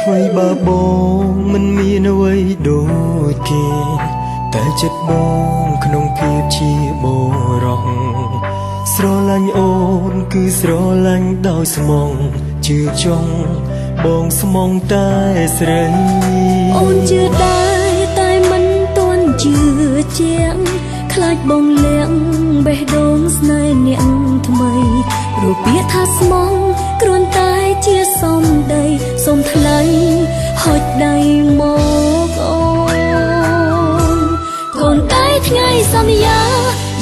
ថ្មីបើបងមិនមានអ្វីដូចគេតែចិត្តបងក្នុងភាពជាបរោះស្រឡាញ់អូនគឺស្រឡាញ់ដោយស្មងជឿចង់បងស្មងតែស្រីអូនជឿដែរតែមិនទាន់ជឿជាងខ្លាចបងលៀងបេះដូងស្នេហ៍អ្នកថ្មីព្រោះពាក្យថាស្មងគ្រាន់តែជាសំដីសុំថ្លៃហុចដៃមកអូនកូនដៃថ្ងៃសន្យា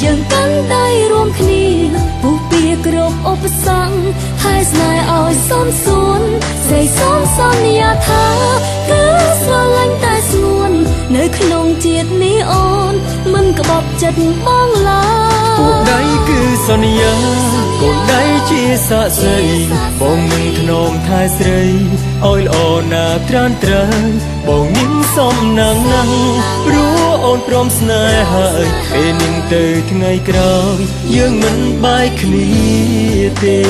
យើងកាន់ដៃរួមគ្នាពុះពៀគ្រប់ឧបសគ្គហើយស្នេហ៍ឲ្យសំសួនស្រីសុំសន្យាថាគឺស្រឡាញ់តែស្ងួននៅក្នុងជាតិនេះអូនមិនក្បត់ចិត្តបងឡើយពួកដៃគឺសន្យាកូនដៃជាសាក្សីបងនឹងធ្នមថែស្រីឲ្យល្អណាស់ត្រានត្រើបងនឹងសំណាងណាស់ព្រោះអូនព្រមស្នេហ៍ហើយពេលនឹងទៅថ្ងៃក្រោយយើងមិនបែកគ្នាទេ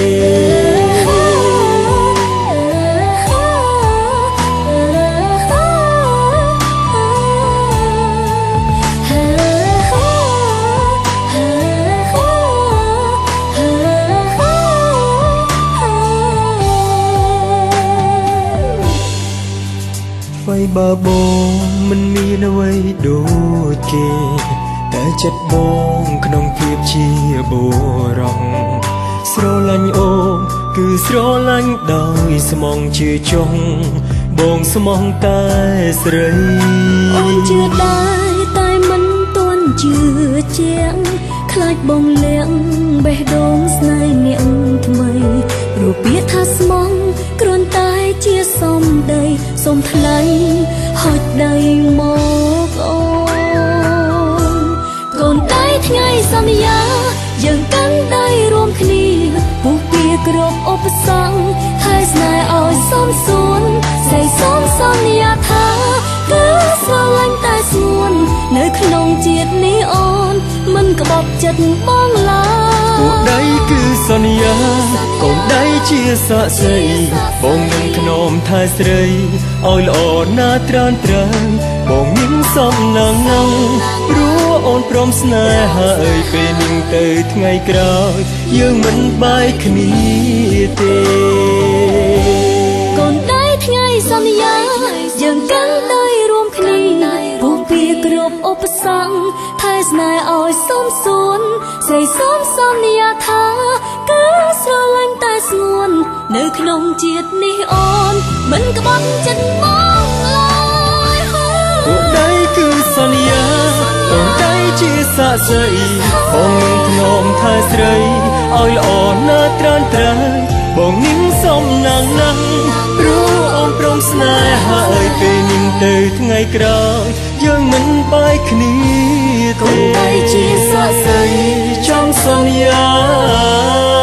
ថ្មីបើបងមិនមានអ្វីដូចគេតែចិត្តបងក្នុងភាពជាបរោះស្រឡាញ់អូនគឺស្រឡាញ់ដោយស្មងជឿចង់បងស្មងតែស្រីអូនជឿដែរតែមិនទាន់ជឿជាងខ្លាចបងលៀងបេះដូងស្នេហ៍អ្នកថ្មីព្រោះពាក្យថាស្មងគ្រាន់តែជាសំដីសុំថ្លៃហុចដៃមកអូនកូនដៃថ្ងៃសន្យាយើងកាន់ដៃរួមគ្នាពុះពៀគ្រប់ឧបសគ្គហើយស្នេហ៍ឲ្យសំសួនស្រីសុំសន្យាថាគឺស្រឡាញ់តែស្ងួននៅក្នុងជាតិនេះអូនមិនក្បត់ចិត្តបងឡើយពួកដៃគឺសន្យាកូនដៃជាសាក្សីបងនឹងធ្នមថែស្រីឲ្យល្អណាស់ត្រានត្រើបងនឹងសំណាងណាស់ព្រោះអូនព្រមស្នេហ៍ហើយពេលនឹងទៅថ្ងៃក្រោយយើងមិនបែកគ្នាទេកូនដៃថ្ងៃសន្យាយើងកាន់ដៃរួមគ្នាពុះពៀគ្រប់ឧបសគ្គថែស្នេហ៍ឲ្យសំសួនស្រីសុំសន្យាថាគឺស្រឡាញ់តែស្ងួននៅក្នុងជាតិនេះអូនមិនក្បត់ចិត្តមកឡើយពួកដៃគឺសន្យាកូនដៃជាសាក្សីបងនឹងធ្នមថែស្រីឲ្យល្អណាស់ត្រានត្រើបងនឹងសំណាងណាស់ព្រោះអូនព្រមស្នេហ៍ហើយពេលនឹងទៅថ្ងៃក្រោយយើងមិនបែកគ្នាទេកូនដៃជាសាក្សីចង់សន្យា